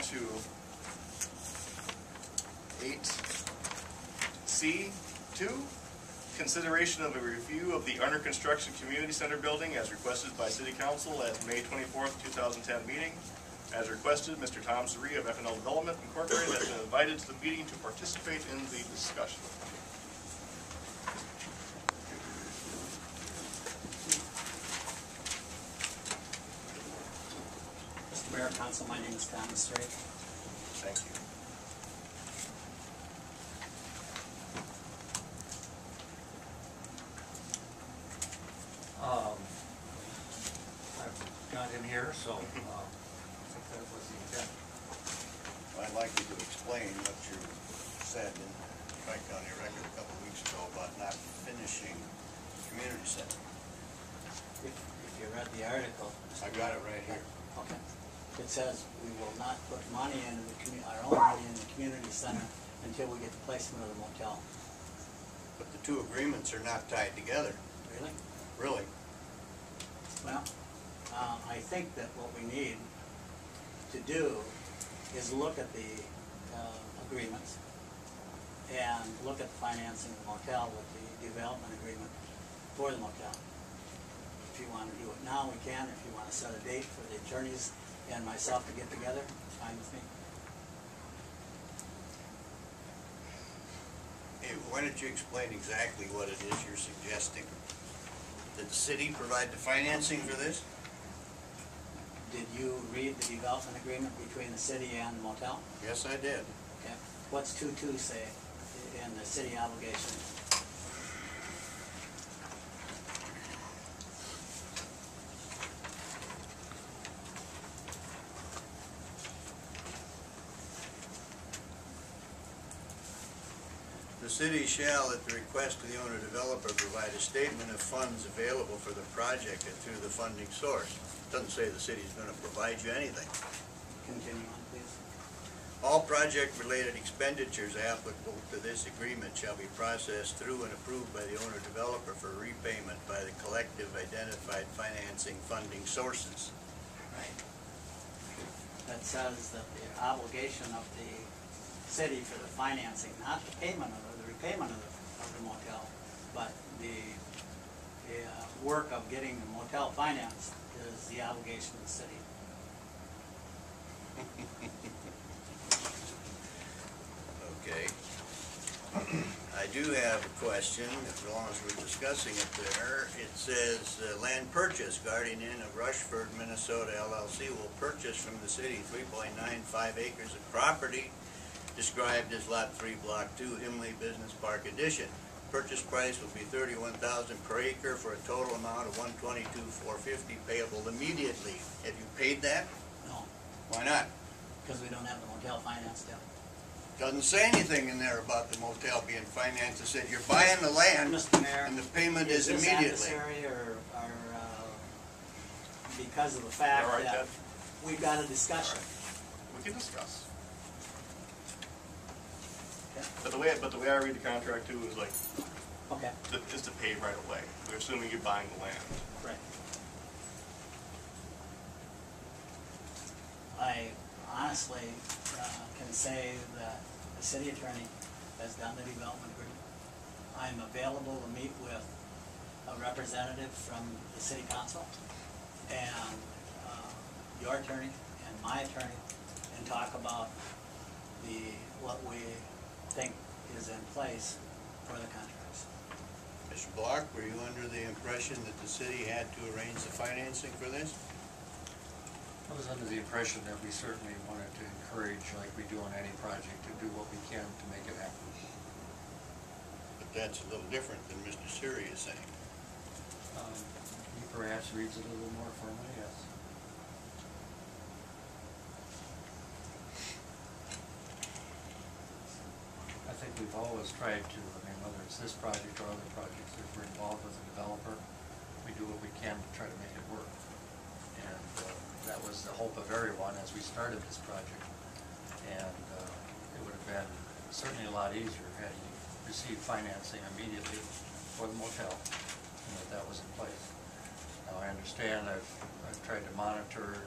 on to 8C2, consideration of a review of the under construction community center building as requested by City Council at May 24th, 2010 meeting. As requested, Mr. Tom Suri of FNL Development Incorporated has been invited to the meeting to participate in the discussion. Mr. Mayor, Council, my name is Tom Suri. Thank you. I've got him here, so I think that was the intent. I'd like you to explain what you said in Tri-County Record a couple of weeks ago about not finishing the community center. If you read the article. I got it right here. Okay. It says we will not put money into our own money in the community center until we get the placement of the motel. But the two agreements are not tied together. Really? Really? Well, I think that what we need to do is look at the agreements and look at the financing of the motel with the development agreement for the motel. If you want to do it now, we can. If you want to set a date for the attorneys and myself to get together, it's fine with me. Hey, why don't you explain exactly what it is you're suggesting? Did the city provide the financing for this? Did you read the development agreement between the city and the motel? Yes, I did. Okay. What's 2.2 say in the city obligation? The city shall, at the request of the owner-developer, provide a statement of funds available for the project and through the funding source. It doesn't say the city's going to provide you anything. Continue on, please. All project-related expenditures applicable to this agreement shall be processed through and approved by the owner-developer for repayment by the collective identified financing funding sources. Right. That says that the obligation of the city for the financing, not the payment of the repayment of the motel, but the work of getting the motel financed is the obligation of the city. Okay. I do have a question, as long as we're discussing it there. It says, land purchase, Guardian Inn of Rushford, Minnesota LLC will purchase from the city 3.95 acres of property described as Lot 3, Block 2, Himley Business Park Addition. Purchase price will be $31,000 per acre for a total amount of $122,450 payable immediately. Have you paid that? No, Why not? because we don't have the motel financed yet. Doesn't say anything in there about the motel being financed. It said you're buying the land, Mr. Mayor, and the payment is this immediately. adversary or because of the fact All right, that Ted? we've got a discussion. We can discuss. Okay. But the way I read the contract too is like, Okay. is to pay right away. We're assuming you're buying the land. Right. I honestly can say that the city attorney has done the development agreement. I'm available to meet with a representative from the city council and your attorney and my attorney and talk about what we think is in place for the contracts. Mr. Block, were you under the impression that the city had to arrange the financing for this? I was under the impression that we certainly wanted to encourage, like we do on any project, to do what we can to make it happen. But that's a little different than Mr. Suri is saying. He perhaps reads it a little more firmly, yes. I think we've always tried to, I mean, whether it's this project or other projects, if we're involved with a developer, we do what we can to try to make it work. And that was the hope of everyone as we started this project. And it would have been certainly a lot easier had you received financing immediately for the motel, and that was in place. Now I understand I've tried to monitor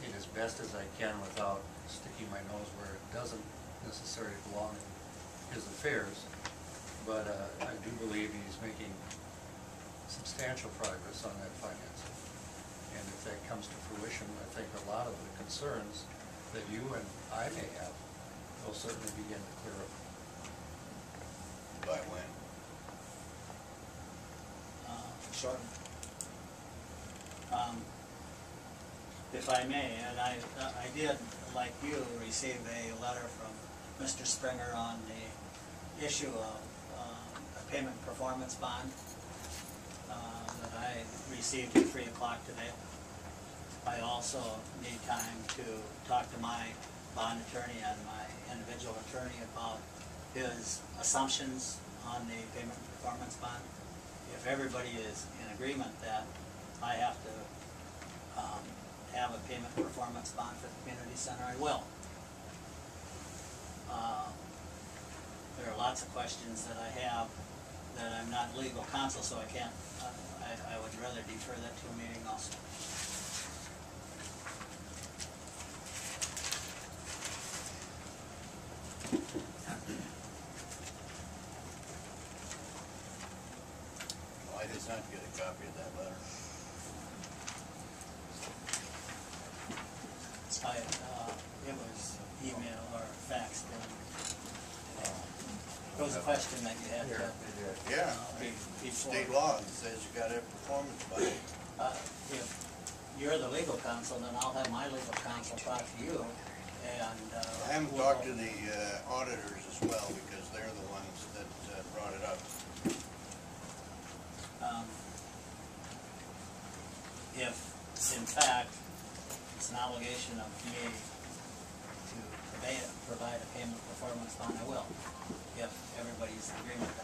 working as best as I can without sticking my nose where it doesn't necessarily belong in his affairs. But I do believe he's making substantial progress on that financing. And if that comes to fruition, I think a lot of the concerns that you and I may have will certainly begin to clear up. By when? Short. If I may, and I did, like you, receive a letter from Mr. Springer on the issue of a payment performance bond that I received at 3 o'clock today. I also need time to talk to my bond attorney and my individual attorney about his assumptions on the payment performance bond. If everybody is in agreement that I have to have a payment performance bond for the community center, I will. There are lots of questions that I have that I'm not legal counsel, so I can't, I would rather defer that to a meeting also. Well, I did not get a copy of that letter. It was email or faxed in. It was a question that you had to Yeah, before. state law says you gotta have performance bond. If you're the legal counsel, then I'll have my legal counsel talk to you, and I haven't talked to the auditors as well, because they're the ones that brought it up. If, in fact, it's an obligation of me to provide a payment performance bond, I will, if everybody's in agreement